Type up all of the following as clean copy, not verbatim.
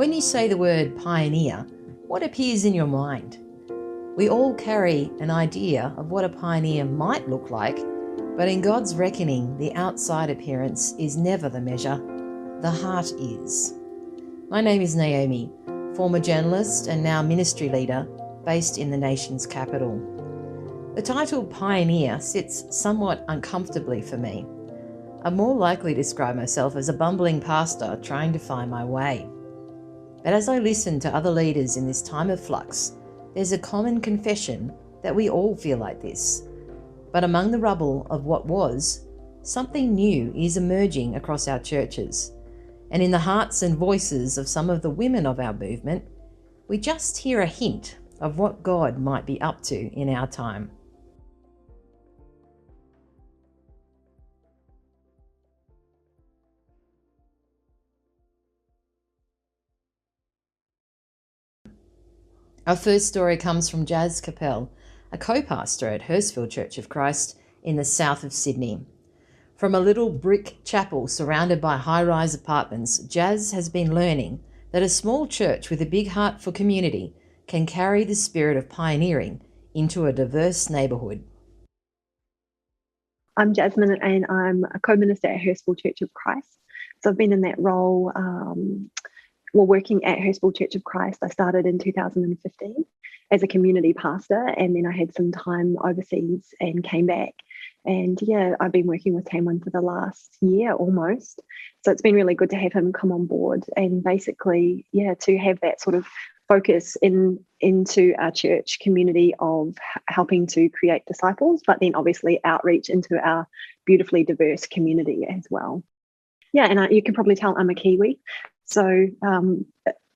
When you say the word pioneer, what appears in your mind? We all carry an idea of what a pioneer might look like, but in God's reckoning, the outside appearance is never the measure. The heart is. My name is Naomi, former journalist and now ministry leader based in the nation's capital. The title pioneer sits somewhat uncomfortably for me. I'm more likely to describe myself as a bumbling pastor trying to find my way. But as I listen to other leaders in this time of flux, there's a common confession that we all feel like this. But among the rubble of what was, something new is emerging across our churches. And in the hearts and voices of some of the women of our movement, we just hear a hint of what God might be up to in our time. Our first story comes from Jazz Capel, a co-pastor at Hurstville Church of Christ in the south of Sydney. From a little brick chapel surrounded by high-rise apartments, Jazz has been learning that a small church with a big heart for community can carry the spirit of pioneering into a diverse neighbourhood. I'm Jasmine and I'm a co-minister at Hurstville Church of Christ. So I've been in that role working at Hurstville Church of Christ. I started in 2015 as a community pastor, and then I had some time overseas and came back. And I've been working with Tamwin for the last year almost. So it's been really good to have him come on board and basically, to have that sort of focus into our church community of helping to create disciples, but then obviously outreach into our beautifully diverse community as well. And you can probably tell I'm a Kiwi. So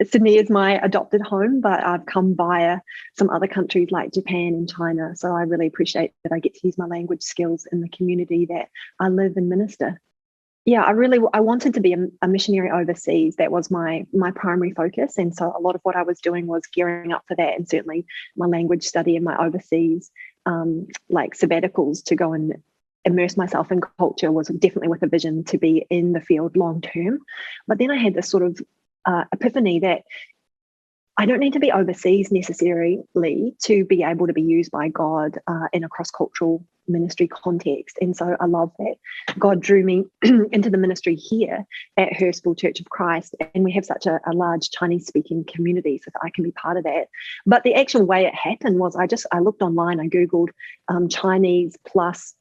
Sydney is my adopted home, but I've come via some other countries like Japan and China. So I really appreciate that I get to use my language skills in the community that I live and minister. I wanted to be a missionary overseas. That was my primary focus. And so a lot of what I was doing was gearing up for that. And certainly my language study and my overseas sabbaticals to go and immerse myself in culture was definitely with a vision to be in the field long term. But then I had this sort of epiphany that I don't need to be overseas necessarily to be able to be used by God in a cross-cultural ministry context. And so I love that God drew me into the ministry here at Hurstville Church of Christ. And we have such a large Chinese-speaking community so that I can be part of that. But the actual way it happened was I looked online, I Googled Chinese plus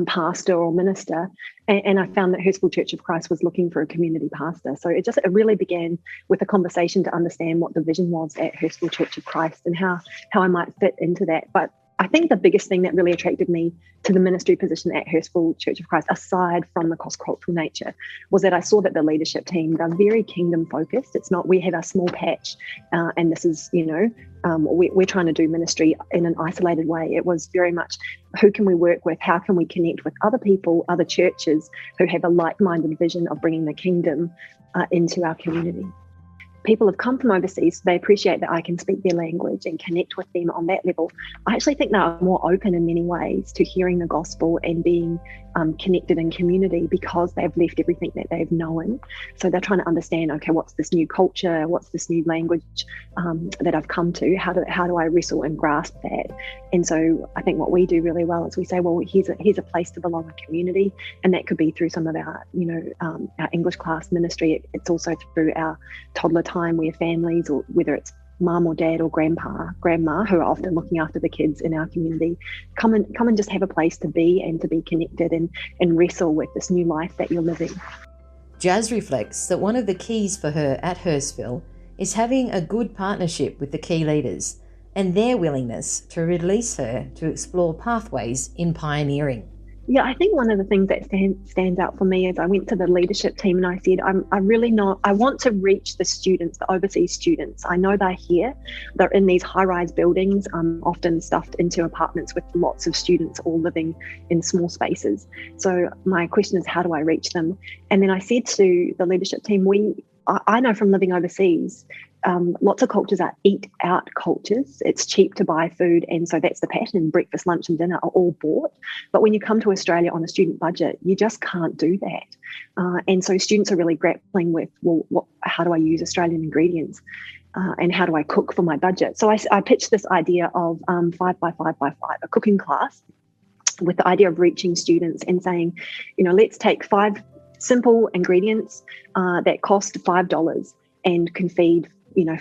pastor or minister, and I found that Hurstville Church of Christ was looking for a community pastor. So it really began with a conversation to understand what the vision was at Hurstville Church of Christ and how I might fit into that. But I think the biggest thing that really attracted me to the ministry position at Hurstville Church of Christ, aside from the cross-cultural nature, was that I saw that the leadership team, they're very kingdom focused. It's not we have our small patch and this is, we're trying to do ministry in an isolated way. It was very much who can we work with? How can we connect with other people, other churches who have a like-minded vision of bringing the kingdom into our community? People have come from overseas, so they appreciate that I can speak their language and connect with them on that level. I actually think they are more open in many ways to hearing the gospel and being connected in community because they've left everything that they've known. So they're trying to understand, okay, what's this new culture? What's this new language that I've come to? How do I wrestle and grasp that? And so I think what we do really well is we say, well, here's a place to belong in community, and that could be through some of our, our English class ministry. It's also through our toddler time where families, or whether it's mum or dad or grandma, who are often looking after the kids in our community, come and just have a place to be and to be connected and wrestle with this new life that you're living. Jazz reflects that one of the keys for her at Hurstville is having a good partnership with the key leaders and their willingness to release her to explore pathways in pioneering. Yeah, I think one of the things that stands out for me is I went to the leadership team and I said, I want to reach the students, the overseas students. I know they're here. They're in these high-rise buildings, often stuffed into apartments with lots of students all living in small spaces. So my question is, how do I reach them? And then I said to the leadership team, we I know from living overseas, lots of cultures are eat out cultures. It's cheap to buy food, and so that's the pattern. Breakfast, lunch and dinner are all bought. But when you come to Australia on a student budget, you just can't do that. And so students are really grappling with, well, how do I use Australian ingredients? And how do I cook for my budget? So I pitched this idea of 5 by 5 by 5, a cooking class, with the idea of reaching students and saying, let's take 5 simple ingredients that cost $5 and can feed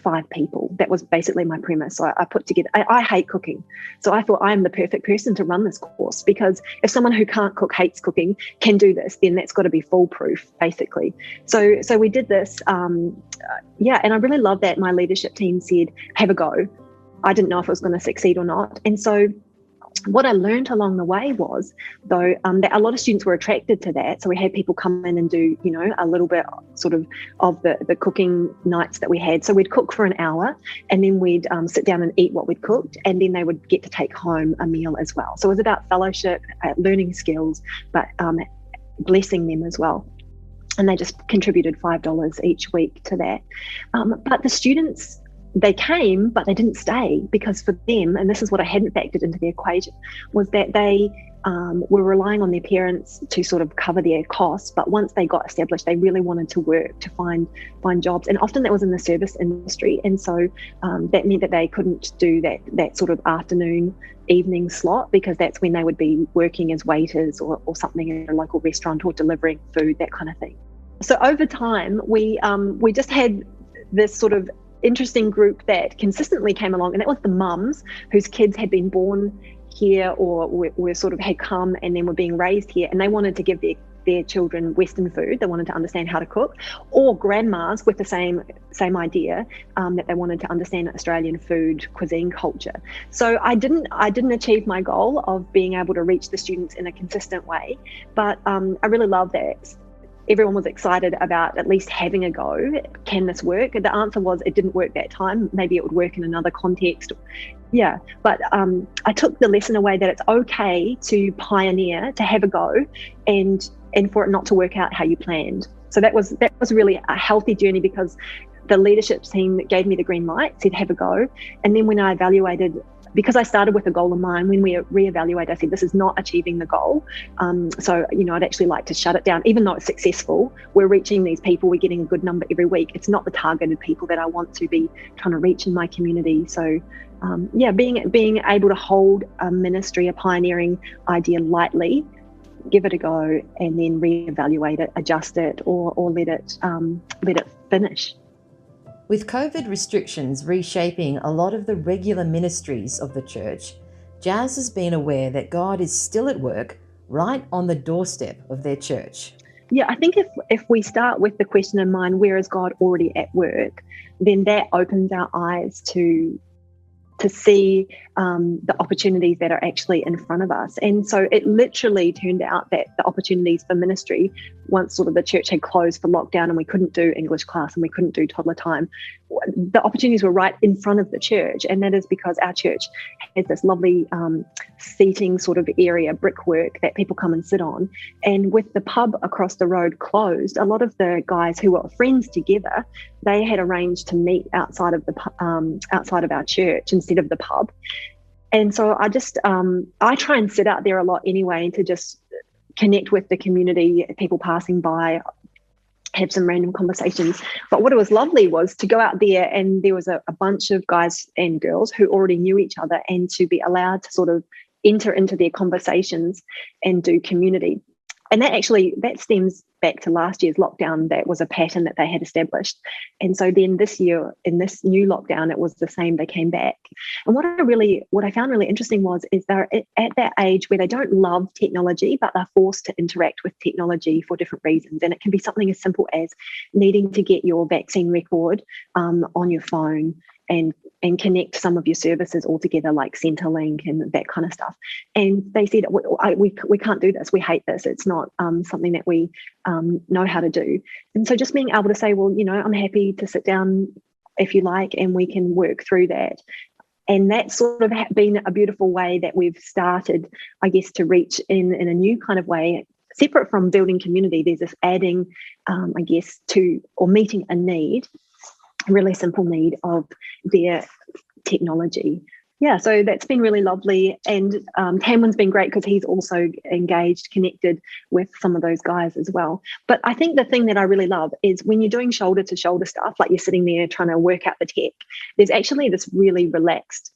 5 people. That was basically my premise. So I put together, I hate cooking. So I thought I am the perfect person to run this course, because if someone who can't cook, hates cooking, can do this, then that's got to be foolproof, basically. So we did this. And I really love that my leadership team said, have a go. I didn't know if it was going to succeed or not. And so what I learned along the way was, though, that a lot of students were attracted to that. So we had people come in and do, a little bit sort of the cooking nights that we had. So we'd cook for an hour, and then we'd sit down and eat what we'd cooked, and then they would get to take home a meal as well. So it was about fellowship, learning skills, but blessing them as well. And they just contributed $5 each week to that. But the students, they came, but they didn't stay, because for them, and this is what I hadn't factored into the equation, was that they were relying on their parents to sort of cover their costs. But once they got established, they really wanted to work to find jobs. And often that was in the service industry. And so that meant that they couldn't do that sort of afternoon, evening slot, because that's when they would be working as waiters or something in a local restaurant, or delivering food, that kind of thing. So over time, we just had this sort of interesting group that consistently came along, and that was the mums whose kids had been born here or were sort of had come and then were being raised here, and they wanted to give their children Western food. They wanted to understand how to cook, or grandmas with the same idea, that they wanted to understand Australian food, cuisine, culture. So I didn't achieve my goal of being able to reach the students in a consistent way, but I really love that everyone was excited about at least having a go. Can this work? The answer was it didn't work that time. Maybe it would work in another context. Yeah, but I took the lesson away that it's okay to pioneer, to have a go, and for it not to work out how you planned. So that was really a healthy journey, because the leadership team that gave me the green light said have a go. And then when I evaluated, because I started with a goal in mind, when we reevaluate, I said, this is not achieving the goal. So, I'd actually like to shut it down. Even though it's successful, we're reaching these people, we're getting a good number every week. It's not the targeted people that I want to be trying to reach in my community. So, being able to hold a ministry, a pioneering idea lightly, give it a go, and then reevaluate it, adjust it, or let it finish. With COVID restrictions reshaping a lot of the regular ministries of the church, Jazz has been aware that God is still at work right on the doorstep of their church. Yeah, I think if we start with the question in mind, where is God already at work, then that opens our eyes to see the opportunities that are actually in front of us. And so it literally turned out that the opportunities for ministry, once sort of the church had closed for lockdown and we couldn't do English class and we couldn't do toddler time, the opportunities were right in front of the church. And that is because our church has this lovely seating sort of area, brickwork that people come and sit on. And with the pub across the road closed, a lot of the guys who were friends together, they had arranged to meet outside of our church instead of the pub. And so I try and sit out there a lot anyway, to just connect with the community, people passing by, have some random conversations. But what was lovely was to go out there, and there was a bunch of guys and girls who already knew each other, and to be allowed to sort of enter into their conversations and do community. And that stems back to last year's lockdown. That was a pattern that they had established. And so then this year, in this new lockdown, it was the same. They came back. And what I found really interesting is they're at that age where they don't love technology, but they're forced to interact with technology for different reasons. And it can be something as simple as needing to get your vaccine record on your phone and connect some of your services all together, like Centrelink and that kind of stuff. And they said, we can't do this. We hate this. It's not something that we know how to do. And so just being able to say, well, I'm happy to sit down if you like, and we can work through that. And that's sort of been a beautiful way that we've started, I guess, to reach in a new kind of way separate from building community, there's this adding, I guess, to or meeting a need, a really simple need of their technology. Yeah, so that's been really lovely. And Tamwin's been great because he's also engaged, connected with some of those guys as well. But I think the thing that I really love is when you're doing shoulder to shoulder stuff, like you're sitting there trying to work out the tech, there's actually this really relaxed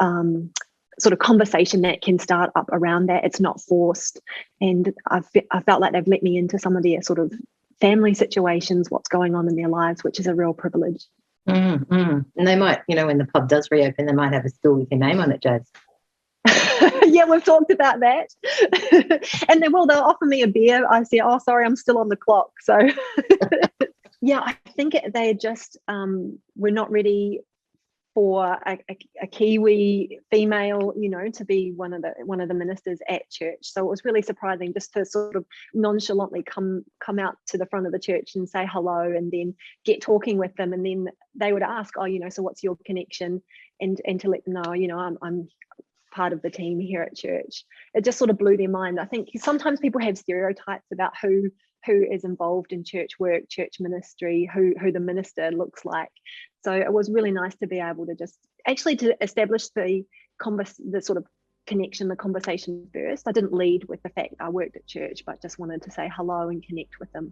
sort of conversation that can start up around that. It's not forced. And I felt like they've let me into some of their sort of family situations, what's going on in their lives, which is a real privilege. And they might, when the pub does reopen, they might have a stool with your name on it, Jaz. Yeah, we've talked about that. And they'll offer me a beer. I say, oh, sorry, I'm still on the clock. So yeah, I think they just we're not ready for a Kiwi female, to be one of the ministers at church. So it was really surprising just to sort of nonchalantly come out to the front of the church and say hello, and then get talking with them, and then they would ask, oh, so what's your connection, and to let them know, I'm part of the team here at church. It just sort of blew their mind. I think sometimes people have stereotypes about who is involved in church work, church ministry, who the minister looks like. So it was really nice to be able to just actually to establish the sort of connection, the conversation first. I didn't lead with the fact I worked at church, but just wanted to say hello and connect with them.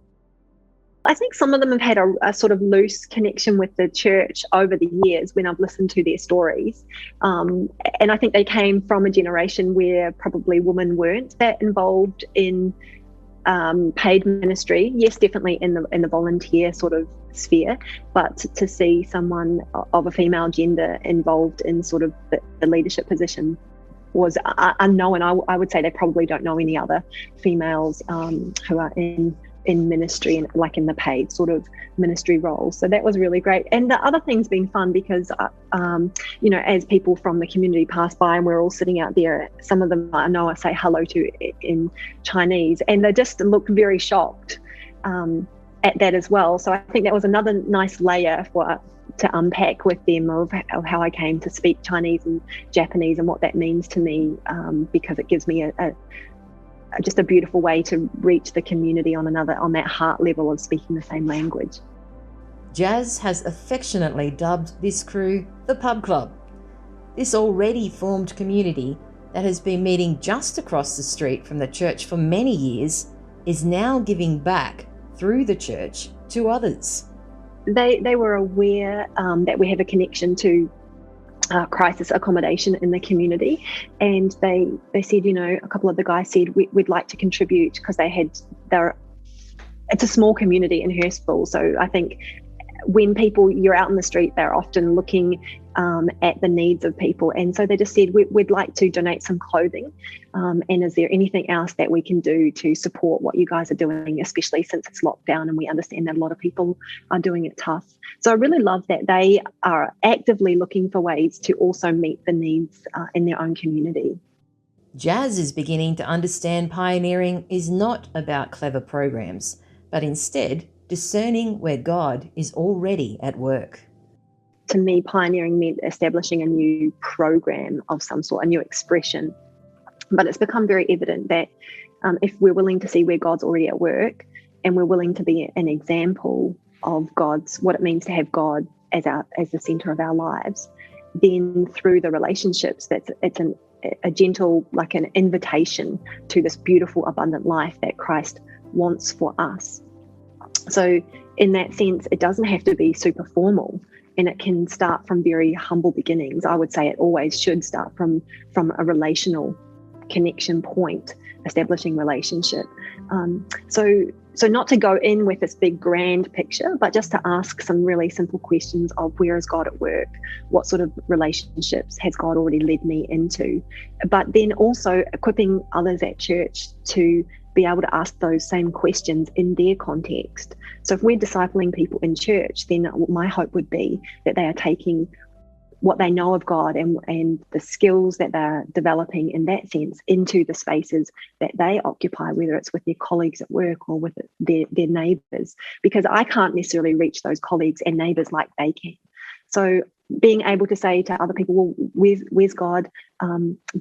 I think some of them have had a sort of loose connection with the church over the years when I've listened to their stories. And I think they came from a generation where probably women weren't that involved in paid ministry. Yes, definitely in the volunteer sort of sphere, but to see someone of a female gender involved in sort of the leadership position was unknown. I would say they probably don't know any other females who are in ministry and like in the paid sort of ministry role. So that was really great. And the other thing's been fun because as people from the community pass by and we're all sitting out there, some of them I know I say hello to in Chinese, and they just look very shocked at that as well. So I think that was another nice layer to unpack with them of how I came to speak Chinese and Japanese and what that means to me, because it gives me just a beautiful way to reach the community on that heart level of speaking the same language. Jaz has affectionately dubbed this crew the Pub Club. This already formed community that has been meeting just across the street from the church for many years is now giving back through the church to others. They were aware that we have a connection to crisis accommodation in the community, and they said, a couple of the guys said we'd like to contribute because it's a small community in Hurstville. So I think when you're out in the street, they're often looking at the needs of people, and so they just said we'd like to donate some clothing, and is there anything else that we can do to support what you guys are doing, especially since it's lockdown and we understand that a lot of people are doing it tough. So I really love that they are actively looking for ways to also meet the needs in their own community. Jaz is beginning to understand pioneering is not about clever programs, but instead discerning where God is already at work. To me, pioneering meant establishing a new program of some sort, a new expression. But it's become very evident that if we're willing to see where God's already at work, and we're willing to be an example of what it means to have God as the center of our lives, then through the relationships, it's a gentle, like an invitation to this beautiful, abundant life that Christ wants for us. So in that sense, it doesn't have to be super formal, and it can start from very humble beginnings. I would say it always should start from a relational connection point, establishing relationship. So not to go in with this big grand picture, but just to ask some really simple questions of where is God at work? What sort of relationships has God already led me into? But then also equipping others at church to be able to ask those same questions in their context. So if we're discipling people in church, then my hope would be that they are taking what they know of God and the skills that they're developing in that sense into the spaces that they occupy, whether it's with their colleagues at work or with their neighbours, because I can't necessarily reach those colleagues and neighbours like they can. So being able to say to other people, well, where's God?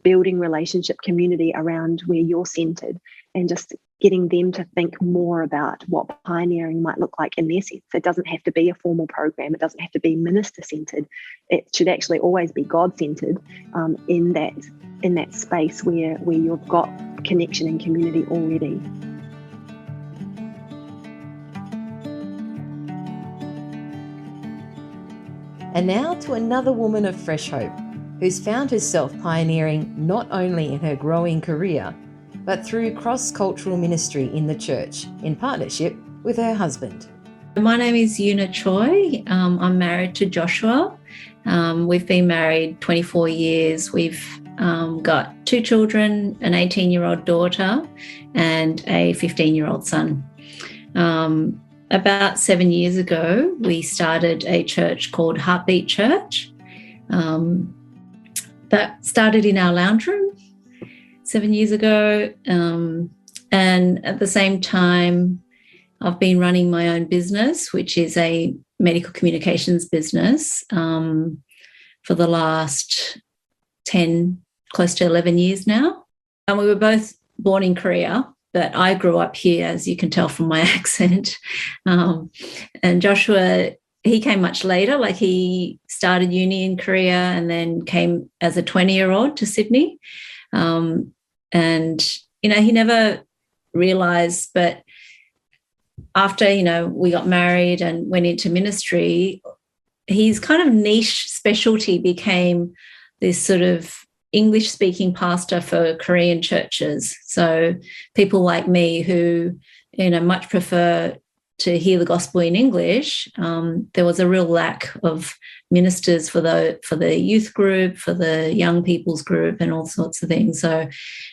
Building relationship community around where you're centered, and just getting them to think more about what pioneering might look like in their sense. It doesn't have to be a formal program. It doesn't have to be minister-centered. It should actually always be God-centered, in that space where you've got connection and community already. And now to another woman of fresh hope, who's found herself pioneering not only in her growing career, but through cross-cultural ministry in the church, in partnership with her husband. My name is Una Choi. I'm married to Joshua. We've been married 24 years. We've got 2 children, an 18-year-old daughter and a 15-year-old son. About 7 years ago, we started a church called Heartbeat Church. That started in our lounge room 7 years ago. And at the same time, I've been running my own business, which is a medical communications business, for the last 10, close to 11 years now. And we were both born in Korea, but I grew up here, as you can tell from my accent. And Joshua, he came much later. Like, he started uni in Korea and then came as a 20-year-old to Sydney. And, he never realised, but after, we got married and went into ministry, his kind of niche specialty became this sort of English-speaking pastor for Korean churches. So people like me who, much prefer to hear the gospel in English, there was a real lack of ministers for the youth group, for the young people's group, and all sorts of things. So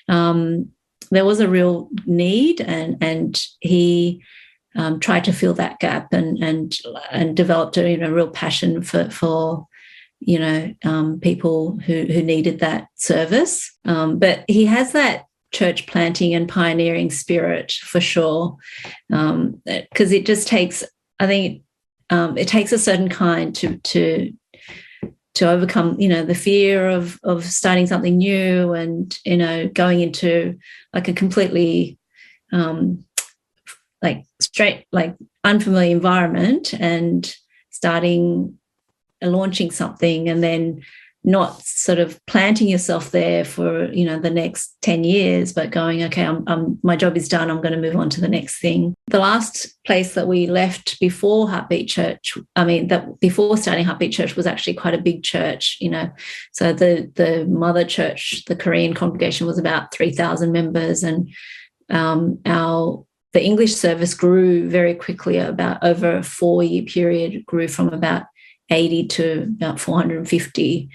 there was a real need, and he tried to fill that gap and developed a real passion for people who needed that service. But he has that church planting and pioneering spirit for sure, because it just takes, I think, it takes a certain kind to overcome, the fear of starting something new and, going into like a completely unfamiliar environment and launching something, and then not sort of planting yourself there for the next 10 years, but going, okay, my job is done, I'm going to move on to the next thing. The last place that we left before Heartbeat Church, before starting Heartbeat Church, was actually quite a big church. So the mother church, the Korean congregation, was about 3,000 members, and the English service grew very quickly. About over a 4-year period, grew from about 80 to about 450.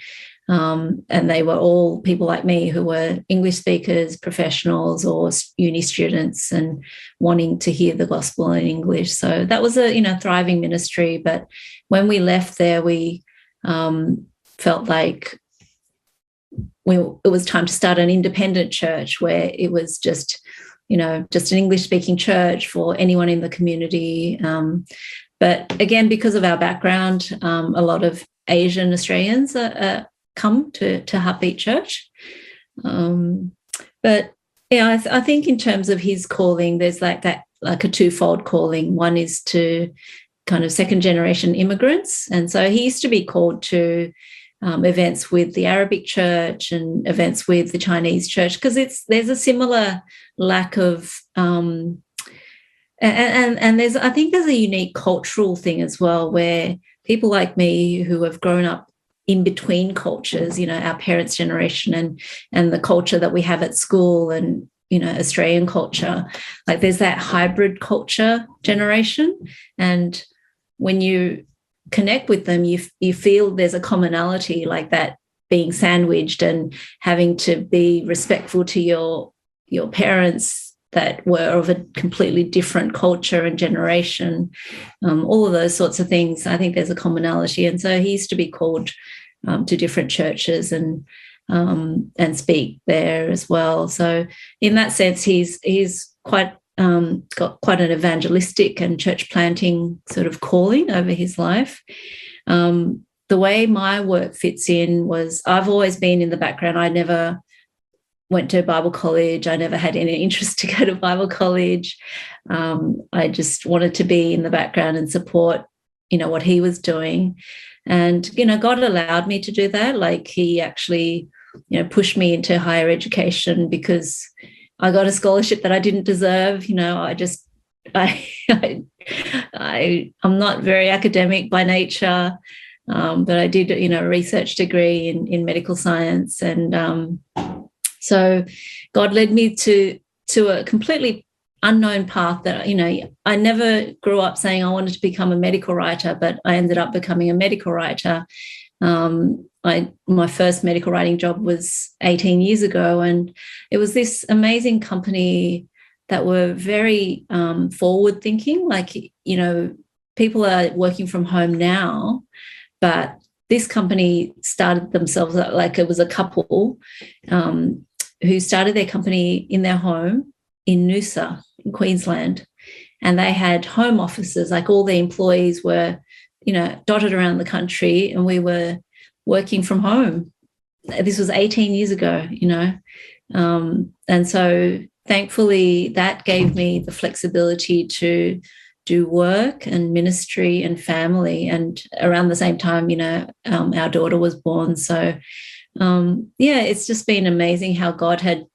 And they were all people like me who were English speakers, professionals, or uni students, and wanting to hear the gospel in English. So that was a thriving ministry. But when we left there, we felt like it was time to start an independent church where it was just an English-speaking church for anyone in the community. But again, because of our background, a lot of Asian Australians come to Heartbeat Church. But yeah, I think in terms of his calling, there's like a twofold calling. One is to kind of second-generation immigrants, and so he used to be called to events with the Arabic church and events with the Chinese church, because there's a similar lack of and I think there's a unique cultural thing as well, where people like me who have grown up in between cultures, our parents' generation and the culture that we have at school, and Australian culture, like there's that hybrid culture generation, and when you connect with them, you feel there's a commonality, like that being sandwiched and having to be respectful to your parents that were of a completely different culture and generation, all of those sorts of things. I think there's a commonality. And so he used to be called to different churches and speak there as well. So in that sense, he's quite got quite an evangelistic and church planting sort of calling over his life. the way my work fits in was I've always been in the background. I never went to Bible college. I never had any interest to go to Bible college. I just wanted to be in the background and support, what he was doing. And, God allowed me to do that. Like, he actually, pushed me into higher education because I got a scholarship that I didn't deserve. I'm not very academic by nature, but I did, a research degree in medical science. And so God led me to a completely unknown path that, I never grew up saying I wanted to become a medical writer, but I ended up becoming a medical writer. My first medical writing job was 18 years ago, and it was this amazing company that were very forward thinking. Like, people are working from home now, but this company started themselves like it was a couple who started their company in their home in Noosa in Queensland, and they had home offices. Like, all the employees were, dotted around the country, and we were working from home. This was 18 years ago, and so thankfully that gave me the flexibility to do work and ministry and family. And around the same time, our daughter was born. So it's just been amazing how God had,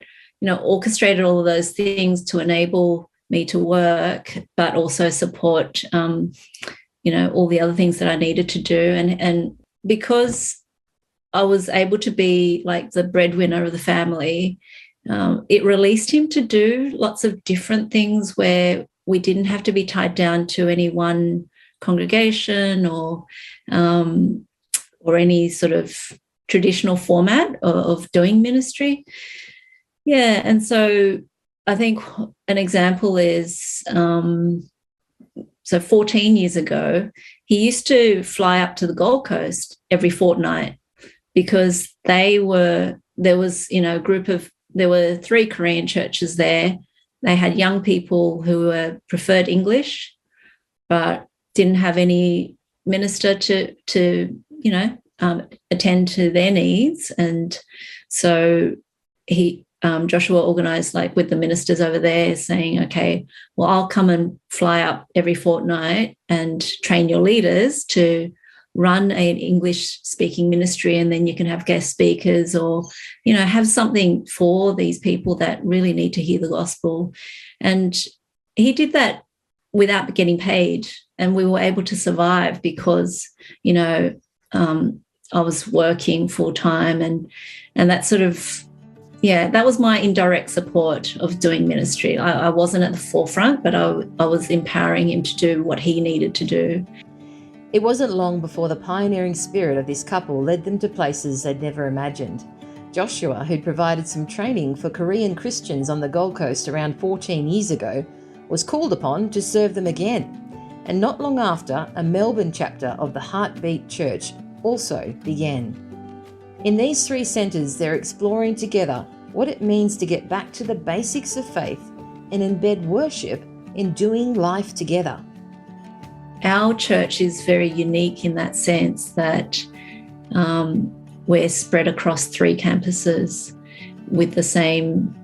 orchestrated all of those things to enable me to work, but also support, all the other things that I needed to do. And because I was able to be like the breadwinner of the family, it released him to do lots of different things where we didn't have to be tied down to any one congregation or any sort of traditional format of doing ministry. Yeah, and so I think an example is, so 14 years ago, he used to fly up to the Gold Coast every fortnight because there were 3 Korean churches there. They had young people who preferred English, but didn't have any minister to attend to their needs. And so Joshua organised, like, with the ministers over there, saying, okay, well, I'll come and fly up every fortnight and train your leaders to run an English-speaking ministry, and then you can have guest speakers or, have something for these people that really need to hear the gospel. And he did that without getting paid, and we were able to survive because, I was working full-time, and that sort of, that was my indirect support of doing ministry. I wasn't at the forefront, but I was empowering him to do what he needed to do. It wasn't long before the pioneering spirit of this couple led them to places they'd never imagined. Joshua, who'd provided some training for Korean Christians on the Gold Coast around 14 years ago, was called upon to serve them again. And not long after, a Melbourne chapter of the Heartbeat Church also began. In these 3 centres, they're exploring together what it means to get back to the basics of faith and embed worship in doing life together. Our church is very unique in that sense that we're spread across 3 campuses with the same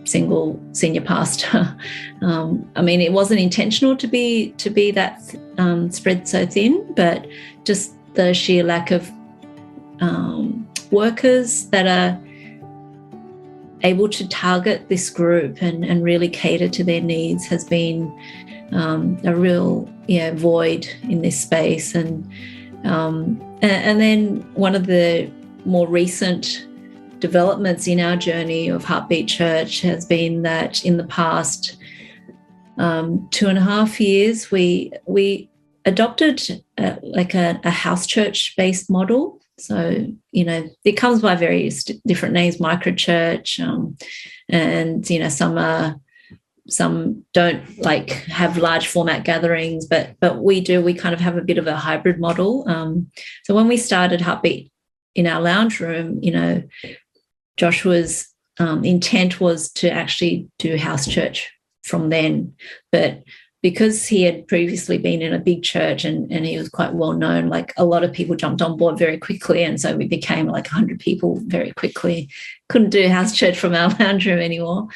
single senior pastor. It wasn't intentional to be that spread so thin, but just the sheer lack of workers that are able to target this group and really cater to their needs has been a real void in this space. And then one of the more recent developments in our journey of Heartbeat Church has been that in the past 2.5 years, we adopted a house church based model. So, it comes by various different names, microchurch, and some don't have large format gatherings, but we kind of have a bit of a hybrid model. So when we started Heartbeat in our lounge room, Joshua's intent was to actually do house church from then. But because he had previously been in a big church and he was quite well known, like a lot of people jumped on board very quickly. And so we became like 100 people very quickly. Couldn't do house church from our lounge room anymore.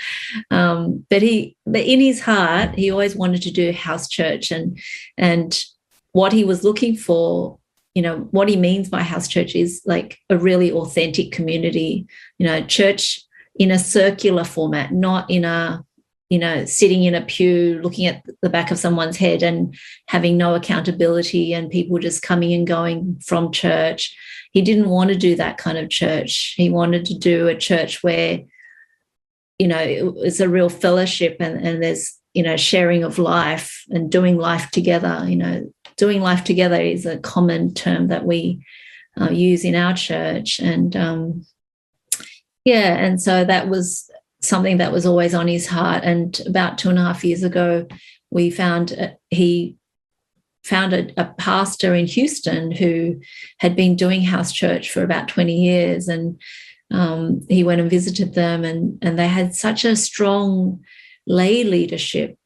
But in his heart, he always wanted to do house church, and what he was looking for, you know, what he means by house church is like a really authentic community, you know, church in a circular format, not in a, you know, sitting in a pew, looking at the back of someone's head and having no accountability and people just coming and going from church. He didn't want to do that kind of church. He wanted to do a church where, you know, it's a real fellowship and there's, you know, sharing of life and doing life together. You know, doing life together is a common term that we use in our church. And and so that was something that was always on his heart. And about 2.5 years ago, he found a pastor in Houston who had been doing house church for about 20 years. And he went and visited them, and they had such a strong lay leadership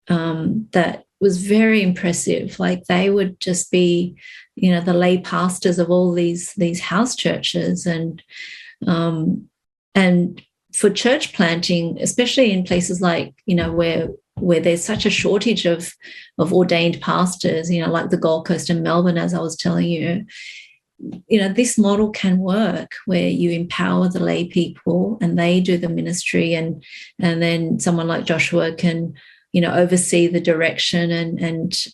that was very impressive. Like they would just be, you know, the lay pastors of all these house churches. And for church planting, especially in places like, you know, where there's such a shortage of ordained pastors, you know, like the Gold Coast and Melbourne, as I was telling you, you know, this model can work where you empower the lay people and they do the ministry, and then someone like Joshua can, you know, oversee the direction and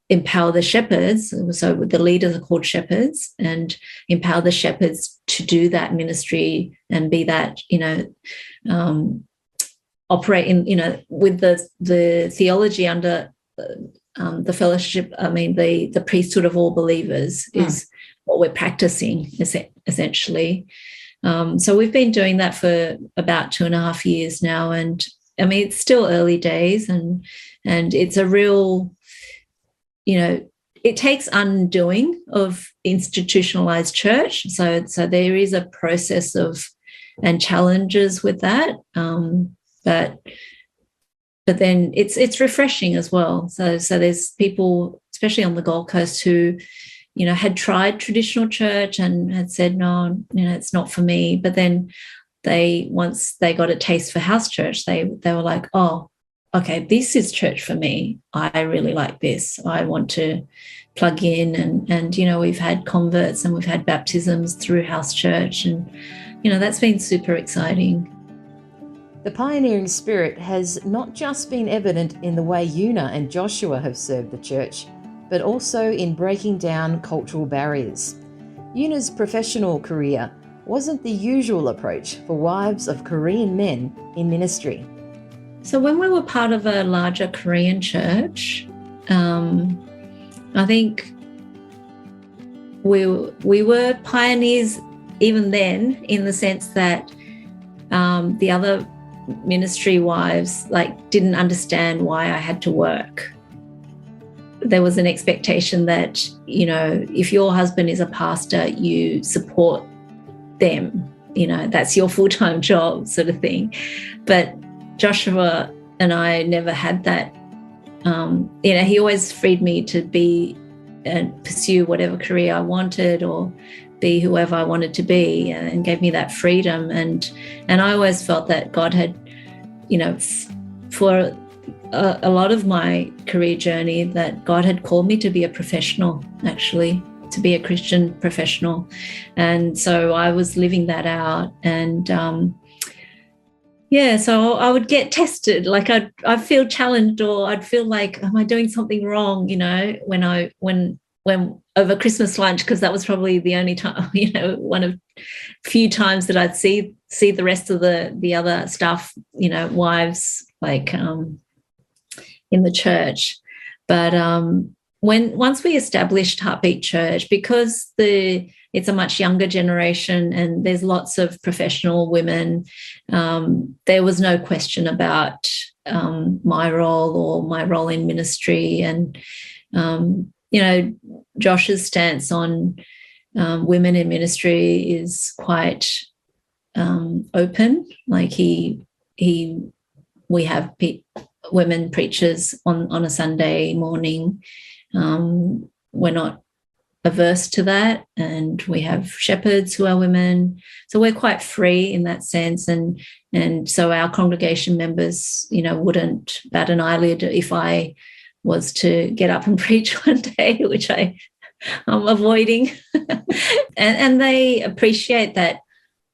empower the shepherds. So the leaders are called shepherds, and empower the shepherds to do that ministry and be that, you know, operate in, you know, with the theology under the fellowship. I mean, the priesthood of all believers is what we're practicing essentially. So we've been doing that for about 2.5 years now, and I mean, it's still early days, and it's a real, you know, it takes undoing of institutionalized church. So there is a process of and challenges with that, but then it's refreshing as well. So there's people, especially on the Gold Coast, who, you know, had tried traditional church and had said, no, you know, it's not for me. But then once they got a taste for house church, they were like, oh, okay, this is church for me. I really like this. I want to plug in. And you know, we've had converts and we've had baptisms through house church. And, you know, that's been super exciting. The pioneering spirit has not just been evident in the way Una and Joshua have served the church, but also in breaking down cultural barriers. Una's professional career wasn't the usual approach for wives of Korean men in ministry. So when we were part of a larger Korean church, I think we were pioneers even then, in the sense that the other ministry wives didn't understand why I had to work. There was an expectation that, you know, if your husband is a pastor, you support them, you know, that's your full-time job sort of thing. But Joshua and I never had that. You know, he always freed me to be and pursue whatever career I wanted, or be whoever I wanted to be, and gave me that freedom. And I always felt that God had, you know, for a lot of my career journey, that God had called me to be a professional, actually, to be a Christian professional. And so I was living that out. And so I would get tested, like I'd feel challenged, or I'd feel like, am I doing something wrong, you know, when over Christmas lunch, because that was probably the only time, you know, one of few times that I'd see the rest of the other staff, you know, wives, like in the church. But once we established Heartbeat Church, because it's a much younger generation and there's lots of professional women, there was no question about my role or my role in ministry. And you know, Josh's stance on women in ministry is quite open. Like we have women preachers on a Sunday morning. We're not averse to that, and we have shepherds who are women, so we're quite free in that sense, and so our congregation members, wouldn't bat an eyelid if I was to get up and preach one day, which I'm avoiding. and they appreciate that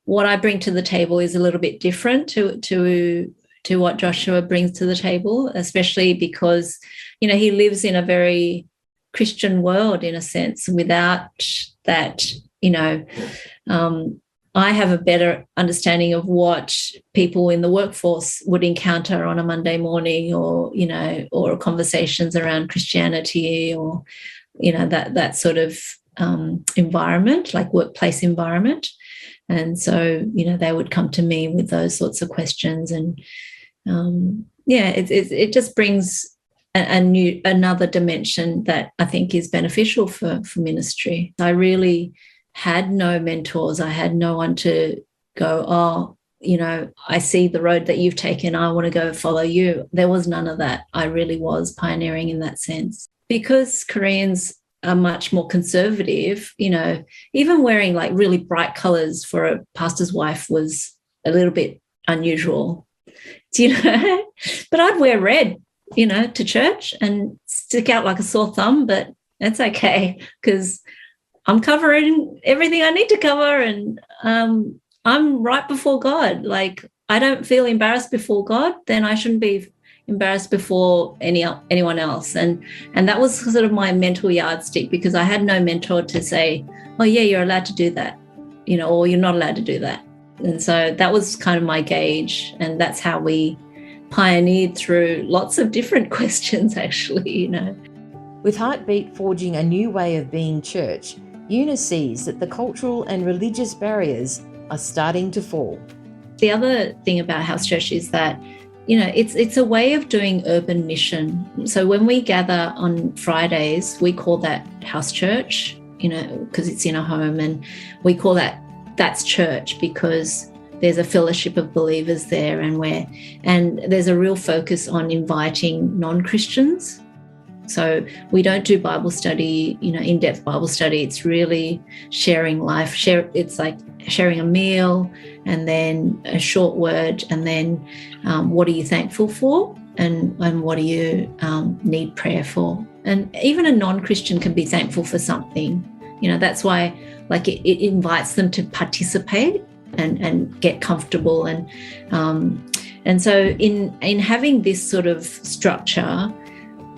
what I bring to the table is a little bit different to what Joshua brings to the table, especially because he lives in a very Christian world, in a sense. Without that, I have a better understanding of what people in the workforce would encounter on a Monday morning, or conversations around Christianity, or that sort of environment, like workplace environment. And so they would come to me with those sorts of questions, and it just brings another dimension that I think is beneficial for ministry. I really had no mentors. I had no one to go, I see the road that you've taken, I want to go follow you. There was none of that. I really was pioneering in that sense. Because Koreans are much more conservative, even wearing like really bright colours for a pastor's wife was a little bit unusual, but I'd wear red, to church and stick out like a sore thumb, but that's okay because I'm covering everything I need to cover, and I'm right before God. Like, I don't feel embarrassed before God, then I shouldn't be embarrassed before anyone else. And that was sort of my mental yardstick, because I had no mentor to say, oh yeah, you're allowed to do that, or you're not allowed to do that. And so that was kind of my gauge, and that's how we pioneered through lots of different questions, actually. With Heartbeat forging a new way of being church, Una sees that the cultural and religious barriers are starting to fall. The other thing about house church is that it's a way of doing urban mission. So when we gather on Fridays, we call that house church, because it's in a home, and we call that's church because there's a fellowship of believers there, and there's a real focus on inviting non-Christians. So we don't do Bible study, in-depth Bible study. It's really sharing life. It's like sharing a meal, and then a short word, and then what are you thankful for, and what do you need prayer for? And even a non-Christian can be thankful for something. That's why it invites them to participate and get comfortable. And so in having this sort of structure,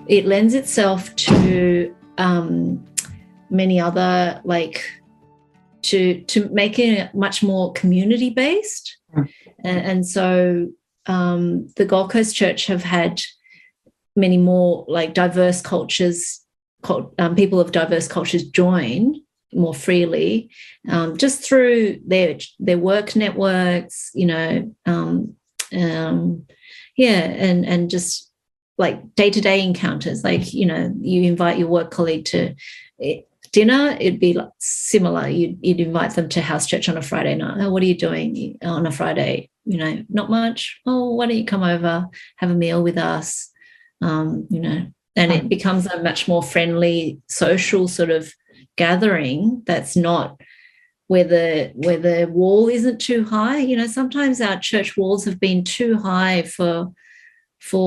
it lends itself to many other, to making it much more community based. And so the Gold Coast Church have had many more diverse cultures, people of diverse cultures join more freely, just through their work networks, and just like day-to-day encounters. You invite your work colleague to dinner, it'd be similar. You'd invite them to house church on a Friday night. Oh, what are you doing on a Friday? Not much. Oh, why don't you come over, have a meal with us? And it becomes a much more friendly, social sort of gathering that's not where the wall isn't too high. Sometimes our church walls have been too high for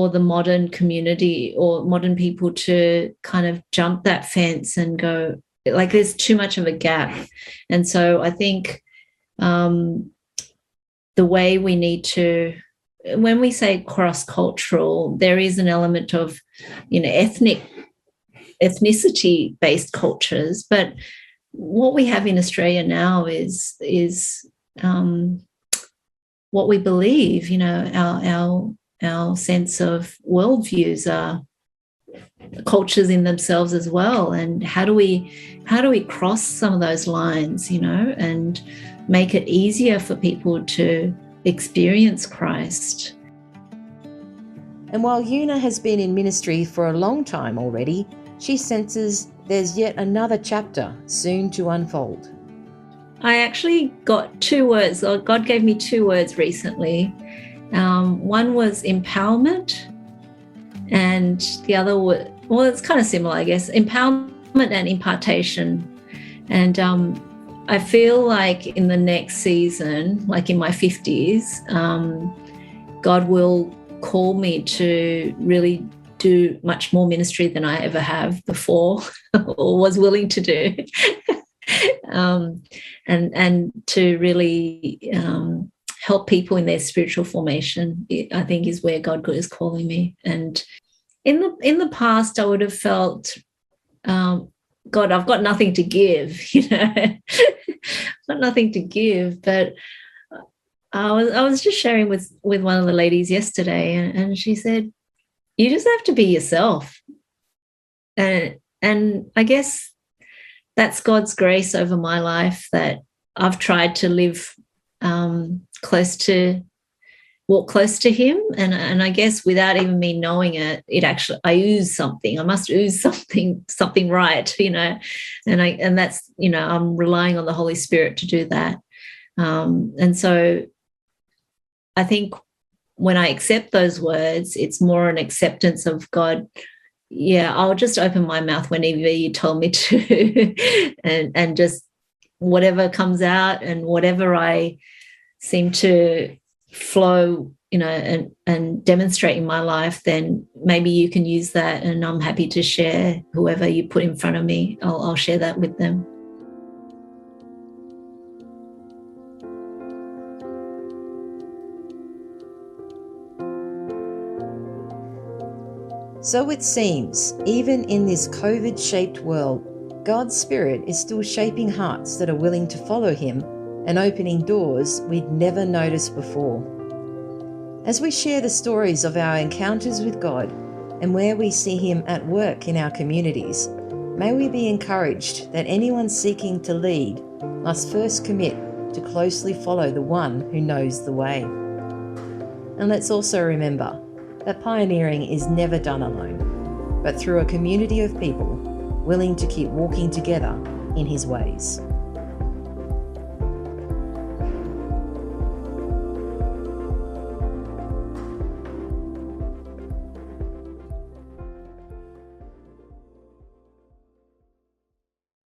the modern community or modern people to kind of jump that fence and go, there's too much of a gap. And so I think the way we need to, when we say cross-cultural, there is an element of ethnicity-based cultures, but what we have in Australia now is what we believe. Our sense of worldviews are cultures in themselves as well. And how do we cross some of those lines, and make it easier for people to experience Christ? And while Una has been in ministry for a long time already, she senses there's yet another chapter soon to unfold. I actually got 2 words, or God gave me 2 words recently. One was empowerment, And the other, well, it's kind of similar, I guess, empowerment and impartation. And I feel like in the next season, like in my 50s, God will call me to really do much more ministry than I ever have before or was willing to do. And to really help people in their spiritual formation, I think, is where God is calling me. And in the past, I would have felt, God, I've got nothing to give, you know, I've got nothing to give. But I was just sharing with one of the ladies yesterday, and she said, you just have to be yourself. And I guess that's God's grace over my life, that I've tried to live walk close to him. And I guess without even me knowing it, I ooze something. I must ooze something right, you know, and that's, you know, I'm relying on the Holy Spirit to do that. And so I think when I accept those words, it's more an acceptance of God. Yeah, I'll just open my mouth whenever you tell me to, and just whatever comes out and whatever I seem to flow, you know, and demonstrate in my life, then maybe you can use that, and I'm happy to share. Whoever you put in front of me, I'll share that with them. So it seems, even in this COVID-shaped world, God's Spirit is still shaping hearts that are willing to follow him and opening doors we'd never noticed before. As we share the stories of our encounters with God and where we see him at work in our communities, may we be encouraged that anyone seeking to lead must first commit to closely follow the one who knows the way. And let's also remember that pioneering is never done alone, but through a community of people willing to keep walking together in his ways.